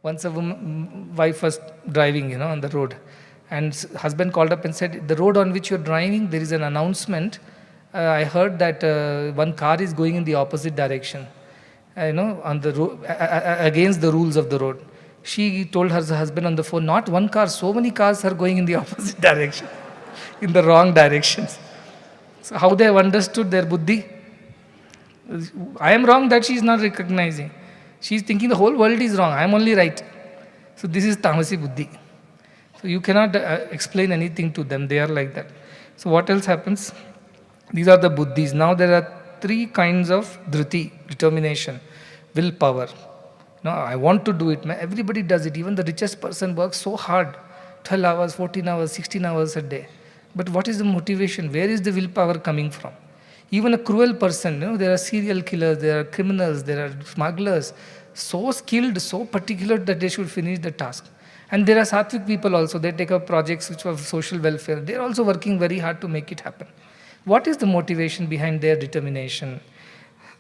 Once a wife was driving, on the road, and husband called up and said, "The road on which you're driving, there is an announcement. I heard that one car is going in the opposite direction, on the road, against the rules of the road." She told her husband on the phone, "Not one car, so many cars are going in the opposite direction, in the wrong directions." So how they have understood their buddhi? I am wrong, that she is not recognizing. She is thinking the whole world is wrong, I am only right. So this is tamasi buddhi. So you cannot explain anything to them, they are like that. So what else happens? These are the buddhis. Now there are three kinds of dhriti, determination, willpower. No, I want to do it. Everybody does it. Even the richest person works so hard, 12 hours, 14 hours, 16 hours a day. But what is the motivation? Where is the willpower coming from? Even a cruel person, there are serial killers, there are criminals, there are smugglers, so skilled, so particular that they should finish the task. And there are sattvic people also, they take up projects which are social welfare. They are also working very hard to make it happen. What is the motivation behind their determination?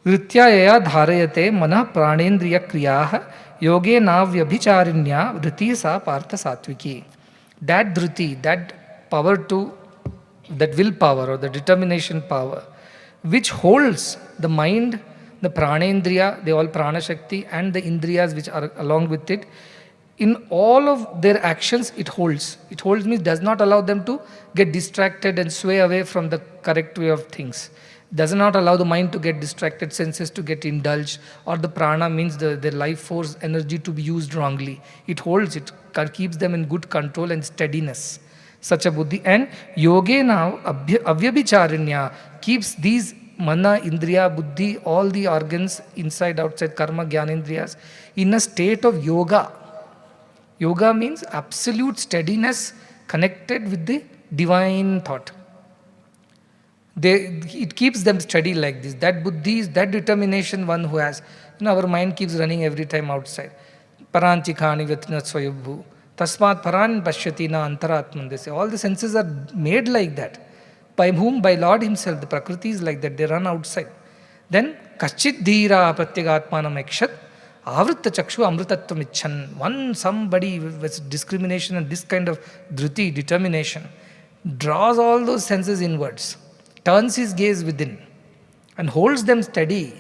Vrityaya dharayate mana pranendriya kriyaha yoge navyabhicharinya dhriti sa partha satviki. That dhriti, that power that willpower or the determination power, which holds the mind, the pranendriya, they all prana shakti, and the indriyas which are along with it, in all of their actions it holds. It holds means does not allow them to get distracted and sway away from the correct way of things. Does not allow the mind to get distracted, senses to get indulged, or the prana means the life force energy to be used wrongly. It holds it, keeps them in good control and steadiness. Such a buddhi. And yoge now avyabhicharinya keeps these mana, indriya, buddhi, all the organs inside, outside, karma, jnanendriyas in a state of yoga. Yoga means absolute steadiness connected with the divine thought. It keeps them steady like this. That buddhi is that determination one who has. Our mind keeps running every time outside. Paranchikhani vyatina swayabhu. Tasmat paran pashyati na antaratman. They say all the senses are made like that. By whom? By Lord Himself. The Prakriti is like that. They run outside. Then kaschit dhira pratyagatmanam ekshat. Avritta chakshu amritatvam icchan. One somebody with discrimination and this kind of dhriti, determination, draws all those senses inwards, turns his gaze within, and holds them steady.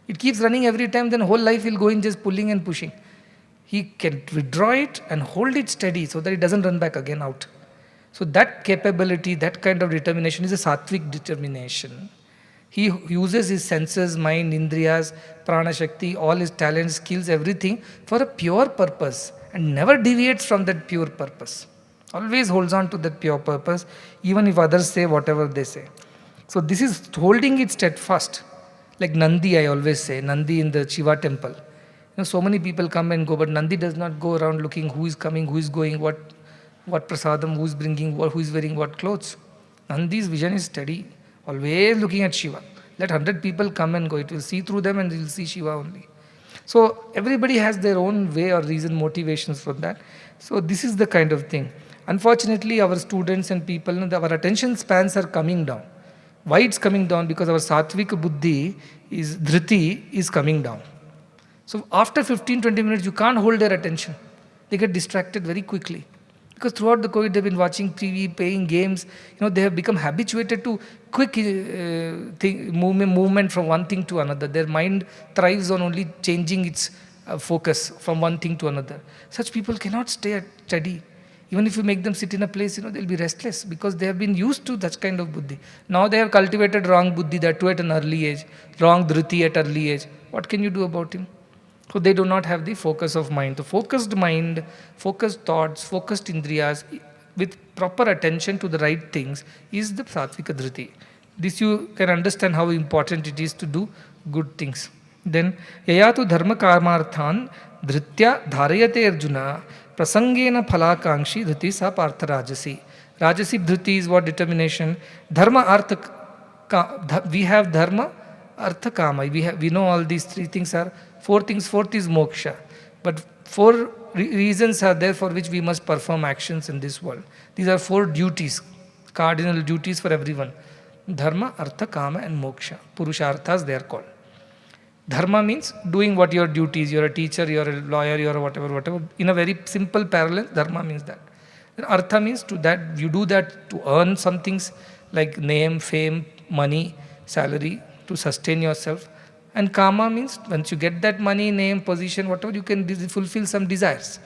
It keeps running every time, then whole life will go in just pulling and pushing. He can withdraw it and hold it steady so that it doesn't run back again out. So that capability, that kind of determination is a sattvic determination. He uses his senses, mind, indriyas, prana shakti, all his talents, skills, everything for a pure purpose and never deviates from that pure purpose. Always holds on to that pure purpose, even if others say whatever they say. So this is holding it steadfast. Like Nandi, I always say, Nandi in the Shiva temple. So many people come and go, but Nandi does not go around looking who is coming, who is going, what prasadam, who is bringing, who is wearing what clothes. Nandi's vision is steady, always looking at Shiva. Let 100 people come and go, it will see through them and it will see Shiva only. So everybody has their own way or reason, motivations for that. So this is the kind of thing. Unfortunately, our students and people, our attention spans are coming down. Why it's coming down? Because our sattvic buddhi, dhriti, is coming down. So after 15-20 minutes, you can't hold their attention. They get distracted very quickly. Because throughout the COVID, they've been watching TV, playing games. They have become habituated to quick movement from one thing to another. Their mind thrives on only changing its focus from one thing to another. Such people cannot stay steady. Even if you make them sit in a place, they'll be restless because they have been used to that kind of buddhi. Now they have cultivated wrong buddhi, that too at an early age, wrong dhriti at early age. What can you do about him? So they do not have the focus of mind. The focused mind, focused thoughts, focused indriyas, with proper attention to the right things is the sattvika dhriti. This you can understand how important it is to do good things. Then, yayatu dharma karmarthan dhritya dharayate arjuna prasangena phalakankshi dhriti sa partha rajasi. Rajasi dhriti is what? Determination. Dharma artha, we have dharma, artha, kama. We know all these three things are four things. Fourth is moksha. But four reasons are there for which we must perform actions in this world. These are four duties, cardinal duties for everyone. Dharma, artha, kama and moksha. Purusharthas they are called. Dharma means doing what your duties. You're a teacher, you're a lawyer, you're a whatever. In a very simple parallel, dharma means that. Then artha means to that you do that to earn some things like name, fame, money, salary to sustain yourself. And kama means once you get that money, name, position, whatever, you can fulfill some desires.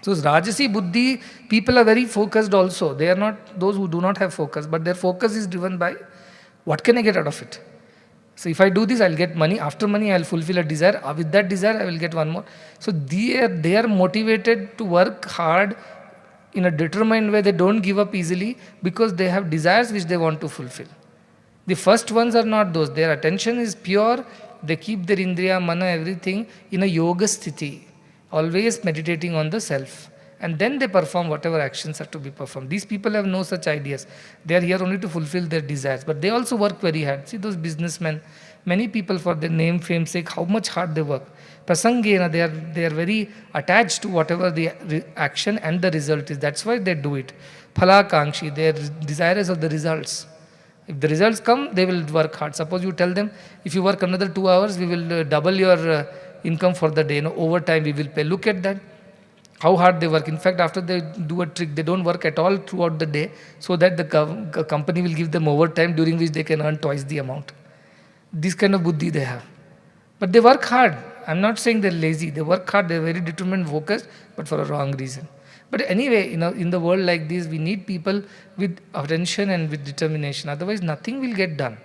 So Rajasi Buddhi, people are very focused also. They are not those who do not have focus, but their focus is driven by what can I get out of it. So if I do this, I'll get money. After money, I'll fulfill a desire. With that desire, I will get one more. So they are motivated to work hard in a determined way. They don't give up easily because they have desires which they want to fulfill. The first ones are not those. Their attention is pure. They keep their indriya, mana, everything in a yoga sthiti, always meditating on the self. And then they perform whatever actions are to be performed. These people have no such ideas. They are here only to fulfill their desires. But they also work very hard. See those businessmen, many people for their name, fame sake, how much hard they work. Prasangena, they are very attached to whatever the action and the result is. That's why they do it. Phalakankshi, they are desirous of the results. If the results come, they will work hard. Suppose you tell them, if you work another 2 hours, we will double your income for the day. Overtime we will pay. Look at that. How hard they work. In fact, after they do a trick, they don't work at all throughout the day so that the company will give them overtime during which they can earn twice the amount. This kind of buddhi they have. But they work hard. I'm not saying they're lazy. They work hard. They're very determined, focused, but for a wrong reason. But anyway, in the world like this, we need people with attention and with determination. Otherwise, nothing will get done.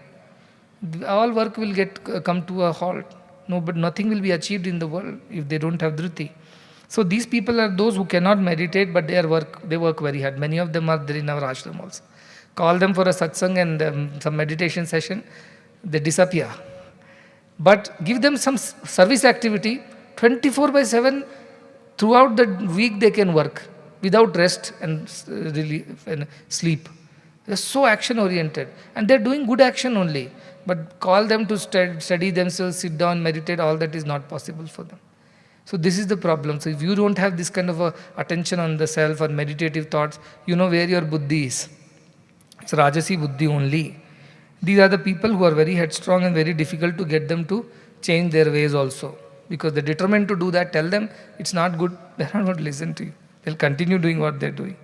All work will come to a halt. No, but nothing will be achieved in the world if they don't have dhruti. So these people are those who cannot meditate, but they work very hard. Many of them are there in our ashram also. Call them for a satsang and some meditation session, they disappear. But give them some service activity, 24/7, throughout the week they can work without rest and sleep. They're so action oriented and they're doing good action only. But call them to study themselves, sit down, meditate, all that is not possible for them. So this is the problem. So if you don't have this kind of attention on the self or meditative thoughts, you know where your buddhi is. It's Rajasi buddhi only. These are the people who are very headstrong and very difficult to get them to change their ways also. Because they're determined to do that, tell them it's not good, they're not going to listen to you. They'll continue doing what they're doing.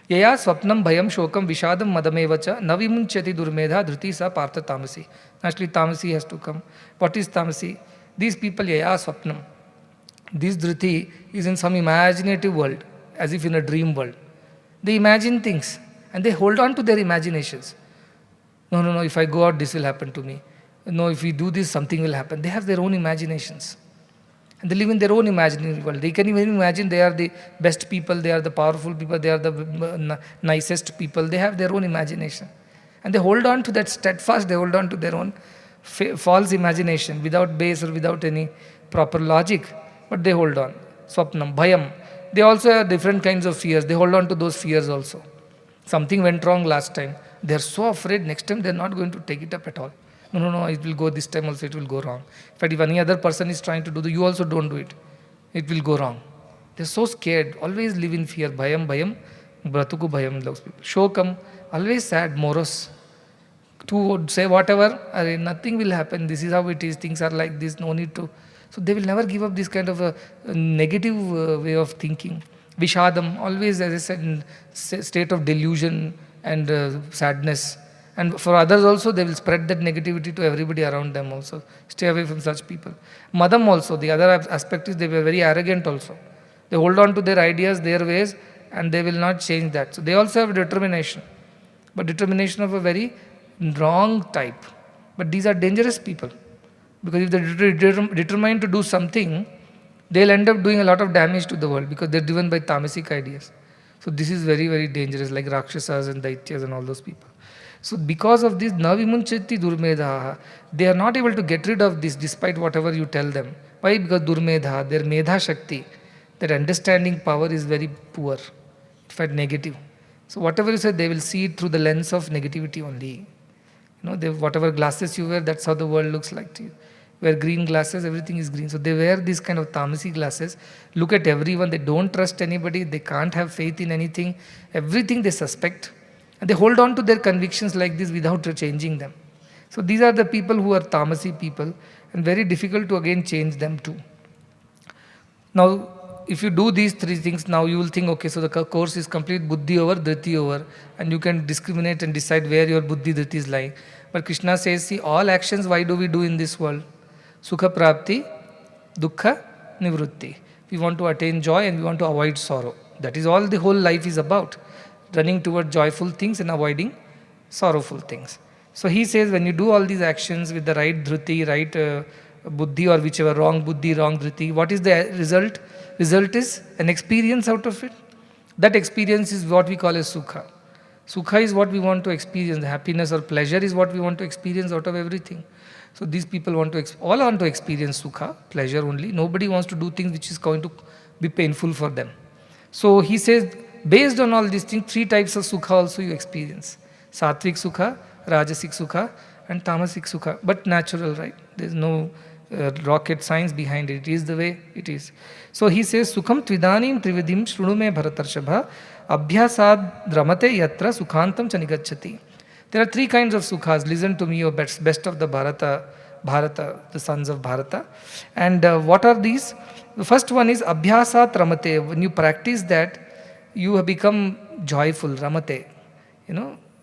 Yaya swapnam bhayam shokam vishadam madamevacha navimunchati durmedha dhruti sa partha tamasi. Actually tamasi has to come. What is tamasi? These people yaya swapnam. This dhruti is in some imaginative world, as if in a dream world. They imagine things and they hold on to their imaginations. No, if I go out, this will happen to me. No, if we do this, something will happen. They have their own imaginations. And they live in their own imaginary world. They can even imagine they are the best people, they are the powerful people, they are the nicest people. They have their own imagination. And they hold on to that steadfast, they hold on to their own false imagination without base or without any proper logic. But they hold on. Swapnam, bhayam. They also have different kinds of fears. They hold on to those fears also. Something went wrong last time. They are so afraid next time they are not going to take it up at all. No, it will go this time also, it will go wrong. In fact, if any other person is trying to do you also don't do it. It will go wrong. They are so scared. Always live in fear. Bhayam, bratuku bhayam, those people. Shokam, always sad, morose. To say whatever, nothing will happen. This is how it is. Things are like this. No need to. So they will never give up this kind of a negative way of thinking. Vishadam, always, as I said, in state of delusion and sadness. And for others also, they will spread that negativity to everybody around them also. Stay away from such people. Madam also, the other aspect is they were very arrogant also. They hold on to their ideas, their ways, and they will not change that. So they also have determination. But determination of a very wrong type. But these are dangerous people. Because if they're determined to do something, they'll end up doing a lot of damage to the world because they're driven by tamasic ideas. So this is very, very dangerous, like Rakshasas and Daityas and all those people. So because of this, navimunchati durmedha, they are not able to get rid of this despite whatever you tell them. Why? Because durmedha, their medha shakti, their understanding power is very poor, in fact negative. So whatever you say, they will see it through the lens of negativity only. Whatever glasses you wear, that's how the world looks like to you. Wear green glasses, everything is green. So they wear these kind of tamasi glasses, look at everyone, they don't trust anybody, they can't have faith in anything, everything they suspect. And they hold on to their convictions like this without changing them. So these are the people who are tamasi people. and very difficult to again change them too. Now, if you do these three things, now you will think, okay, so the course is complete buddhi over, driti over, and you can discriminate and decide where your buddhi, driti is lying. But Krishna says, see, all actions, why do we do in this world? Sukha prapti, dukkha nivrutti. We want to attain joy and we want to avoid sorrow. That is all the whole life is about. Running toward joyful things and avoiding sorrowful things. So he says, when you do all these actions with the right dhruti, right buddhi, or whichever, wrong buddhi, wrong dhruti, what is the result? Result is an experience out of it. That experience is what we call as sukha. Sukha is what we want to experience. Happiness or pleasure is what we want to experience out of everything. So these people all want to experience sukha, pleasure only. Nobody wants to do things which is going to be painful for them. So he says, based on all these things, three types of sukha also you experience. Satvik sukha, rajasic sukha, and tamasic sukha. But natural, right? There is no rocket science behind it. It is the way it is. So he says, Sukham tvidanim trividim shrunume bharatarshabha abhyasad dramate yatra sukhantam chanigacchati. There are three kinds of sukhas. Listen to me, O best of the Bharata, the sons of Bharata. And what are these? The first one is abhyasat ramate. When you practice that, you have become joyful, ramate.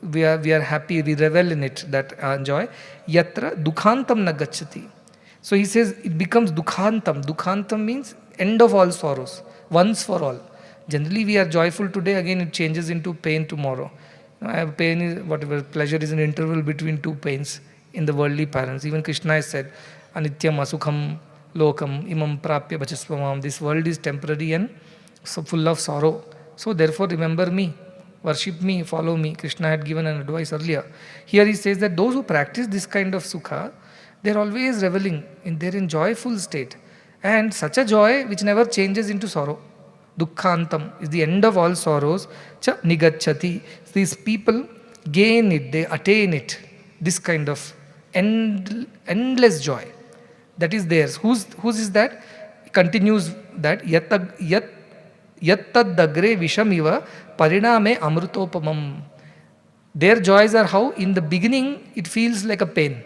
We are happy, we revel in it, that joy. Yatra dukhantam nagacchati. So he says it becomes dukhantam. Dukhantam means end of all sorrows, once for all. Generally we are joyful today, again it changes into pain tomorrow. Pain is whatever, pleasure is an interval between two pains in the worldly parents. Even Krishna has said, Anityam asukham lokam imam prapya bhajasvamam. This world is temporary and so full of sorrow. So therefore remember me, worship me, follow me. Krishna had given an advice earlier. Here he says that those who practice this kind of sukha, they are always reveling, they're in joyful state. And such a joy which never changes into sorrow. Dukkhantam is the end of all sorrows. Cha nigacchati. These people gain it, they attain it. This kind of endless joy that is theirs. Whose is that? Continues that yattad dagre vishamiva pariname amrutopamam. Their joys are how? In the beginning it feels like a pain,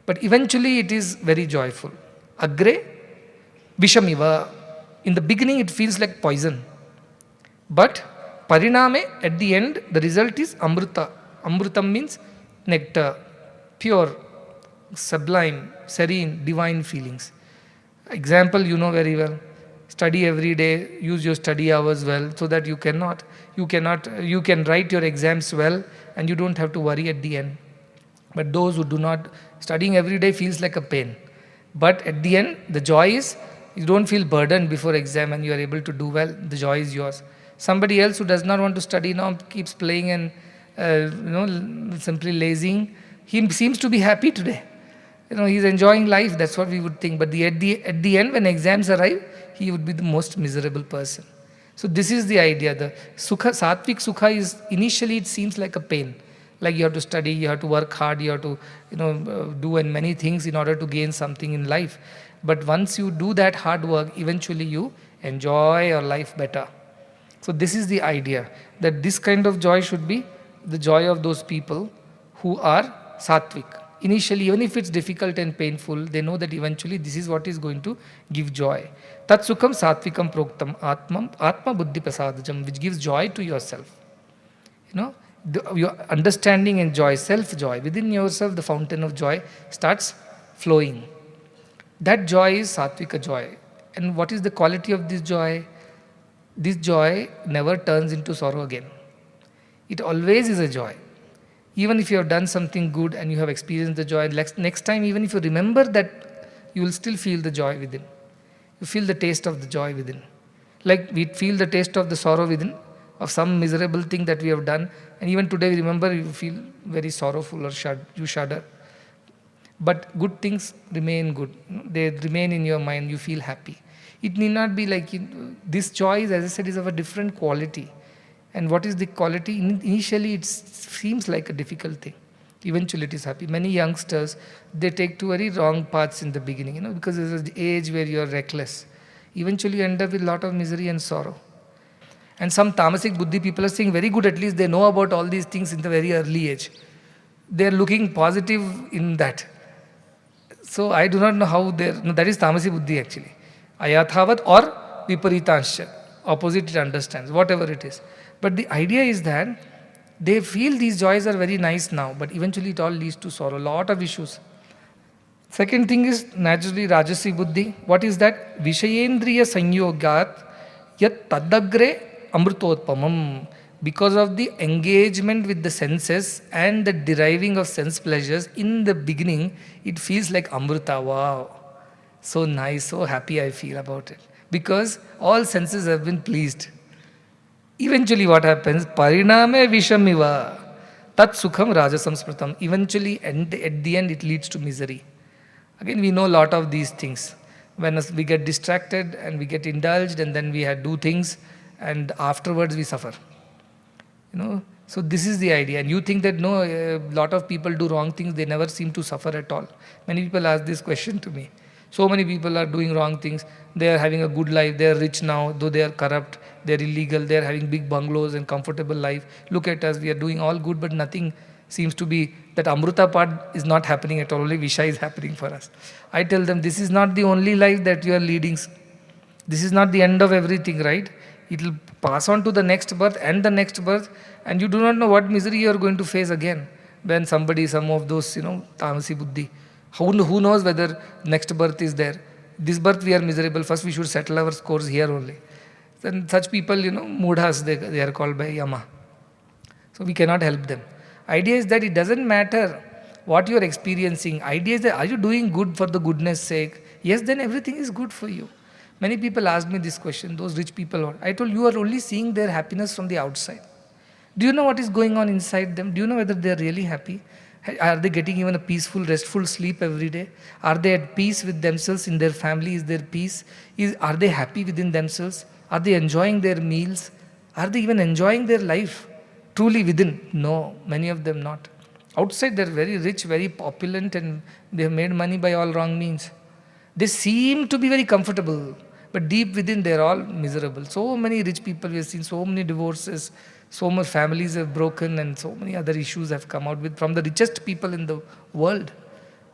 but eventually it is very joyful. Agre vishamiva. In the beginning it feels like poison, but pariname, at the end, the result is amruta. Amrutam means nectar, pure, sublime, serene, divine feelings. Example you know very well. Study every day, use your study hours well, so that you can write your exams well and you don't have to worry at the end. But those who do not, studying every day feels like a pain. But at the end, the joy is, you don't feel burdened before exam and you are able to do well, the joy is yours. Somebody else who does not want to study now, keeps playing and simply lazing, he seems to be happy today. He's enjoying life, that's what we would think. But at the end, when exams arrive, he would be the most miserable person. So this is the idea. The sukha, satvik sukha is, initially it seems like a pain. Like you have to study, you have to work hard, you have to do many things in order to gain something in life. But once you do that hard work, eventually you enjoy your life better. So this is the idea, that this kind of joy should be the joy of those people who are satvik. Initially, even if it's difficult and painful, they know that eventually this is what is going to give joy. Tat sukham satvikam proktam atma buddhi prasadajam, which gives joy to yourself. Your understanding and joy, self-joy, within yourself the fountain of joy starts flowing. That joy is sattvika joy. And what is the quality of this joy? This joy never turns into sorrow again. It always is a joy. Even if you have done something good and you have experienced the joy, next time even if you remember that, you will still feel the joy within. You feel the taste of the joy within. Like we feel the taste of the sorrow within, of some miserable thing that we have done. And even today we remember, you feel very sorrowful or you shudder. But good things remain good. They remain in your mind. You feel happy. It need not be like, this joy, as I said, is of a different quality. And what is the quality? Initially, it seems like a difficult thing. Eventually, it is happy. Many youngsters, they take two very wrong paths in the beginning, because there's the age where you are reckless. Eventually, you end up with a lot of misery and sorrow. And some tamasic buddhi people are saying, very good, at least they know about all these things in the very early age. They are looking positive in that. So I do not know how there. No, that is tamasi buddhi actually. Ayathavat or viparitansha. Opposite it understands, whatever it is. But the idea is that they feel these joys are very nice now, but eventually it all leads to sorrow. Lot of issues. Second thing is naturally Rajasi Buddhi. What is that? Vishayendriya Sanyogat Yat Tadagre Amrutotpamam. Because of the engagement with the senses and the deriving of sense pleasures, in the beginning, it feels like Amrita. Wow. So nice, so happy I feel about it. Because all senses have been pleased. Eventually what happens? Pariname Vishamiva. Tat Sukham Rajasamsmritam. Eventually, at the end, it leads to misery. Again, we know a lot of these things. When we get distracted and we get indulged and then we do things and afterwards we suffer. So this is the idea. And you think that no, a lot of people do wrong things, they never seem to suffer at all. Many people ask this question to me. So many people are doing wrong things. They are having a good life. They are rich now, though they are corrupt. They are illegal. They are having big bungalows and comfortable life. Look at us. We are doing all good, but nothing seems to be, that Amruta part is not happening at all. Only Visha is happening for us. I tell them, this is not the only life that you are leading. This is not the end of everything, right? It will pass on to the next birth and the next birth, and you do not know what misery you are going to face again. When some of those, tamasi buddhi, who knows whether next birth is there. This birth we are miserable, first we should settle our scores here only. Then such people, mudhas, they are called by Yama. So we cannot help them. Idea is that it doesn't matter what you are experiencing. Idea is that are you doing good for the goodness sake? Yes, then everything is good for you. Many people ask me this question, those rich people. I told you are only seeing their happiness from the outside. Do you know what is going on inside them? Do you know whether they are really happy? Are they getting even a peaceful, restful sleep every day? Are they at peace with themselves, in their family? Is there peace? Are they happy within themselves? Are they enjoying their meals? Are they even enjoying their life? Truly within? No, many of them not. Outside they are very rich, very opulent, and they have made money by all wrong means. They seem to be very comfortable, but deep within they are all miserable. So many rich people, we have seen so many divorces, so many families have broken, and so many other issues have come out from the richest people in the world.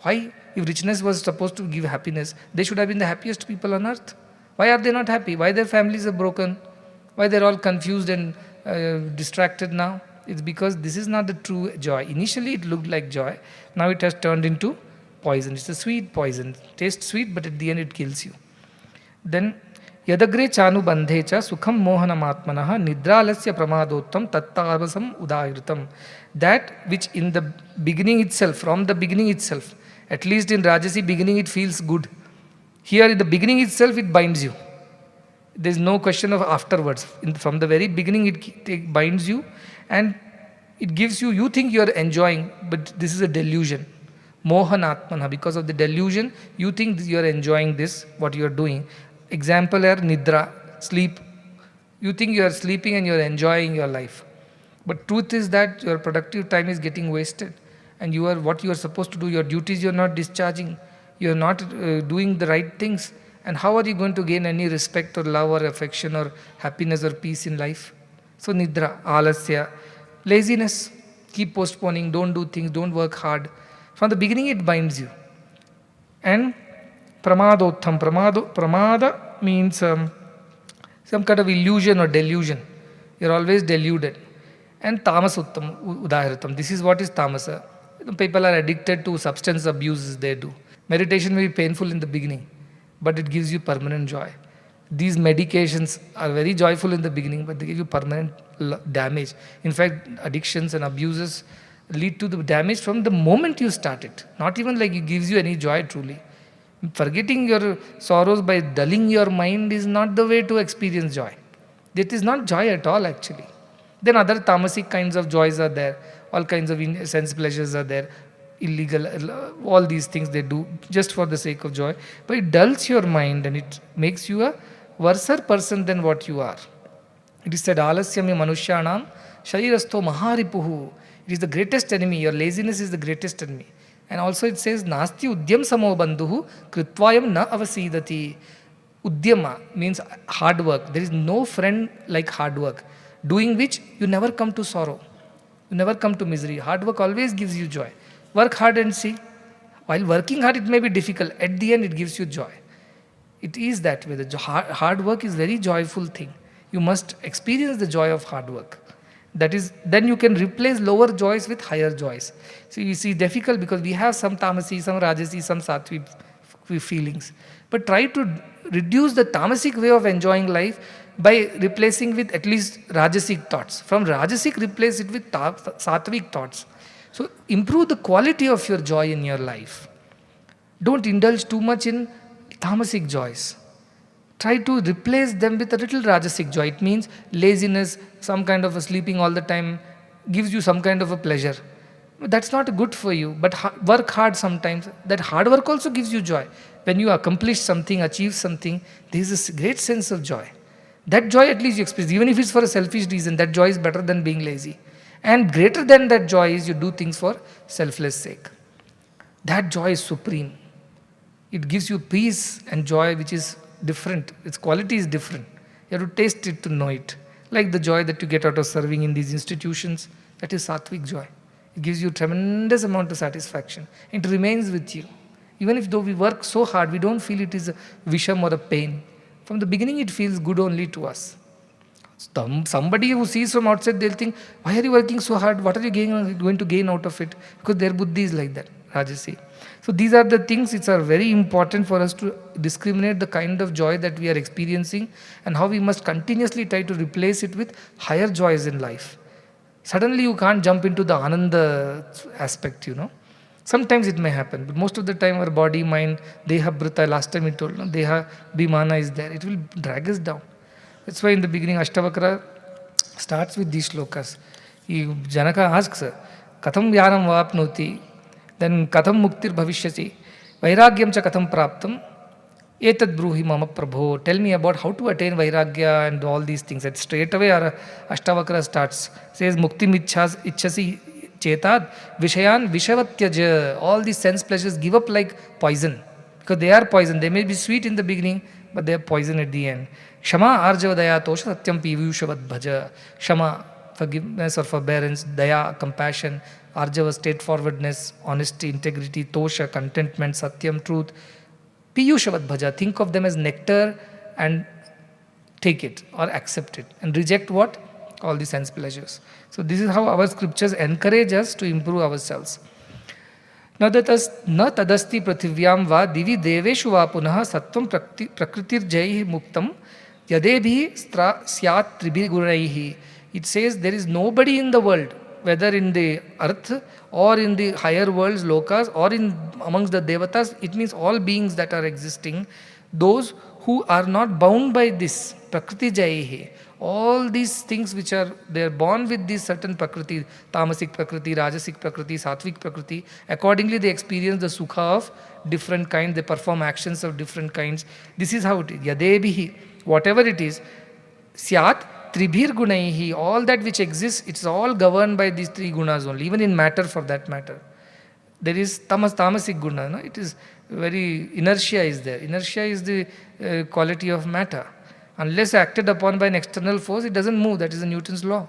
Why? If richness was supposed to give happiness, they should have been the happiest people on earth. Why are they not happy? Why their families are broken? Why they're all confused and distracted now? It's because this is not the true joy. Initially it looked like joy. Now it has turned into poison. It's a sweet poison. Tastes sweet, but at the end it kills you. Then, yadagre chanu bandhecha sukham mohanamatmanaha nidralasya pramadottam tattarvasam udahritam. That which in the beginning itself, from the beginning itself, at least in Rajasi beginning it feels good. Here in the beginning itself it binds you. There is no question of afterwards. From the very beginning it binds you and it gives you think you are enjoying, but this is a delusion. Mohanatmana, because of the delusion, you think you are enjoying this, what you are doing. Example here, nidra, sleep. You think you are sleeping and you are enjoying your life. But truth is that your productive time is getting wasted. And what you are supposed to do, your duties you are not discharging. You are not doing the right things. And how are you going to gain any respect or love or affection or happiness or peace in life? So nidra, alasya, laziness. Keep postponing, don't do things, don't work hard. From the beginning it binds you. And pramadottham. Pramada means some kind of illusion or delusion. You are always deluded. And tamasuttam, udahritam. This is what is tamasa. People are addicted to substance abuses they do. Meditation may be painful in the beginning, but it gives you permanent joy. These medications are very joyful in the beginning, but they give you permanent damage. In fact, addictions and abuses lead to the damage from the moment you start it. Not even like it gives you any joy truly. Forgetting your sorrows by dulling your mind is not the way to experience joy. That is not joy at all actually. Then other tamasic kinds of joys are there. All kinds of sense pleasures are there. Illegal, all these things they do just for the sake of joy. But it dulls your mind and it makes you a worser person than what you are. It is said, Alasyami manushyanam sharirasto maharipuhu. It is the greatest enemy. Your laziness is the greatest enemy. And also it says, Nasti udyam samo bandhuhu kritvayam na avasidati. Udyama means hard work. There is no friend like hard work, doing which you never come to sorrow. You never come to misery. Hard work always gives you joy. Work hard and see. While working hard, it may be difficult. At the end, it gives you joy. It is that way. The hard work is very joyful thing. You must experience the joy of hard work. That is, then you can replace lower joys with higher joys. So you see, difficult because we have some tamasi, some rajasi, some sattvic feelings. But try to reduce the tamasic way of enjoying life by replacing with at least rajasic thoughts. From rajasic, replace it with sattvic thoughts. So improve the quality of your joy in your life. Don't indulge too much in tamasic joys. Try to replace them with a little rajasic joy. It means laziness, some kind of a sleeping all the time gives you some kind of a pleasure. That's not good for you, but work hard sometimes. That hard work also gives you joy. When you accomplish something, achieve something, there is a great sense of joy. That joy at least you experience, even if it's for a selfish reason, that joy is better than being lazy. And greater than that joy is you do things for selfless sake. That joy is supreme. It gives you peace and joy which is different. Its quality is different. You have to taste it to know it. Like the joy that you get out of serving in these institutions, that is sattvic joy. It gives you tremendous amount of satisfaction. It remains with you. Even if though we work so hard, we don't feel it is a visham or a pain. From the beginning, it feels good only to us. Somebody who sees from outside, they'll think, why are you working so hard? What are you going to gain out of it? Because their buddhi is like that, Rajasi. So these are the things which are very important for us to discriminate the kind of joy that we are experiencing and how we must continuously try to replace it with higher joys in life. Suddenly you can't jump into the Ananda aspect, Sometimes it may happen, but most of the time our body, mind, Deha Brita, last time we told, Deha Bhimana is there. It will drag us down. That's why in the beginning Ashtavakra starts with these shlokas. Janaka asks, Katham Vyanam Vapnoti, then Katham Muktir Bhavishyasi, Vairagyam cha Katham Praptam, Etad Bruhi Mama Prabho. Tell me about how to attain Vairagya and all these things. And straight away our Ashtavakra starts. Says Mukti Ichhasi Chetad Vishayan Vishavatyaja. All these sense pleasures give up like poison. Because they are poison. They may be sweet in the beginning, but they are poison at the end. Shama Arjavadaya Tosha Satyam Pivushavat Bhaja. Shama, forgiveness or forbearance, Daya, compassion, Arjava, straightforwardness, honesty, integrity, Tosha, contentment, Satyam, truth. Piyushavat Bhaja, think of them as nectar and take it or accept it. And reject what? All the sense pleasures. So this is how our scriptures encourage us to improve ourselves. Na tadasti prathivyam va divi deveshu va punaha sattvam prakritir jaihi muktam yadebhi syat tribhi guraihi. It says there is nobody in the world, whether in the earth or in the higher worlds, lokas, or in amongst the devatas, it means all beings that are existing, those who are not bound by this prakriti jaihi. All these things which are, they are born with this certain prakriti, tamasic prakriti, rajasic prakriti, sattvic prakriti. Accordingly, they experience the sukha of different kinds, they perform actions of different kinds. This is how it is. Yadebihi, whatever it is, syat tribhir gunaihi, all that which exists, it's all governed by these three gunas only, even in matter for that matter. There is tamasic guna, no? It is very, inertia is there. Inertia is the quality of matter. Unless acted upon by an external force, it doesn't move. That is the Newton's law.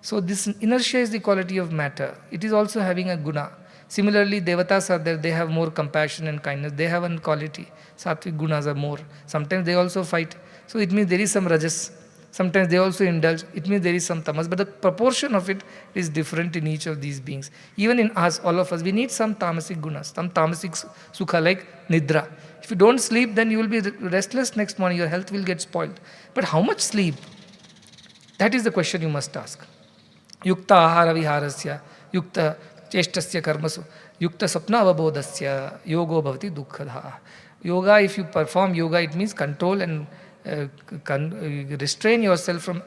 So this inertia is the quality of matter. It is also having a guna. Similarly, devatas are there. They have more compassion and kindness. They have one quality. Sattvic gunas are more. Sometimes they also fight. So it means there is some rajas. Sometimes they also indulge. It means there is some tamas. But the proportion of it is different in each of these beings. Even in us, all of us, we need some tamasic gunas, some tamasic sukha like nidra. If you don't sleep, then you will be restless next morning. Your health will get spoiled. But how much sleep? That is the question you must ask. Yukta ahara viharasya, yukta cheshtasya karmasu, yukta sapna avabodhasya, yogo bhavati dukkhadha. Yoga, if you perform yoga, it means control and restrain yourself from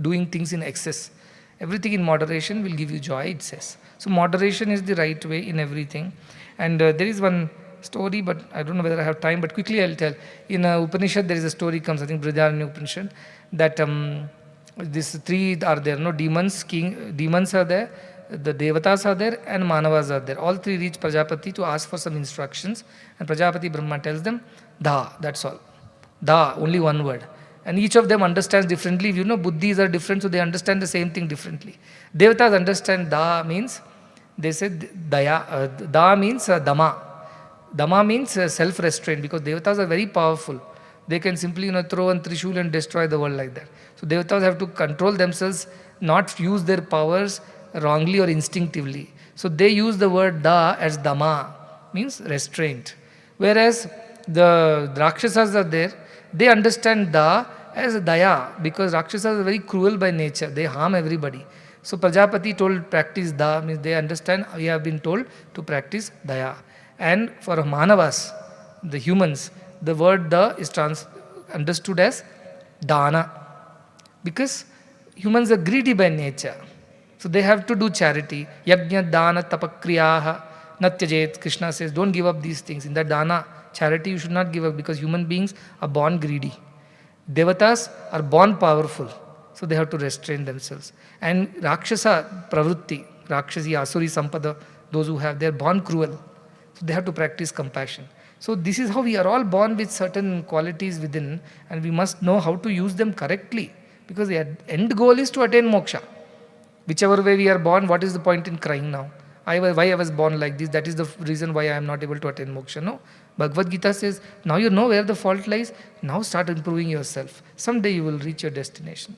doing things in excess. Everything in moderation will give you joy, it says. So moderation is the right way in everything. And there is one story, but I don't know whether I have time, but quickly I'll tell. In Upanishad, there is a story comes, I think Brihadaranyaka Upanishad, that these three are there, no demons are there, the devatas are there, and manavas are there. All three reach Prajapati to ask for some instructions, and Prajapati Brahma tells them, Da, that's all. Da, only one word. And each of them understands differently. Buddhis are different, so they understand the same thing differently. Devatas understand Da means, they say Daya, Da means Dama. Dama means self-restraint, because devatas are very powerful. They can simply throw one trishul and destroy the world like that. So devatas have to control themselves, not use their powers wrongly or instinctively. So they use the word da as dama, means restraint. Whereas the Rakshasas are there, they understand da as daya, because Rakshasas are very cruel by nature. They harm everybody. So Prajapati told practice da, means they understand we have been told to practice daya. And for Manavas, the humans, the word da is understood as dana, because humans are greedy by nature. So they have to do charity. Yajna, dana, tapakriyaha, natyajet. Krishna says, don't give up these things. In the dana, charity, you should not give up, because human beings are born greedy. Devatas are born powerful, so they have to restrain themselves. And Rakshasa, pravrutti, Rakshasi, Asuri, Sampada, those who have, they are born cruel. So they have to practice compassion. So this is how we are all born with certain qualities within, and we must know how to use them correctly, because the end goal is to attain moksha. Whichever way we are born, what is the point in crying now? Why I was born like this, that is the reason why I am not able to attain moksha. No. Bhagavad Gita says, now you know where the fault lies, now start improving yourself. Someday you will reach your destination.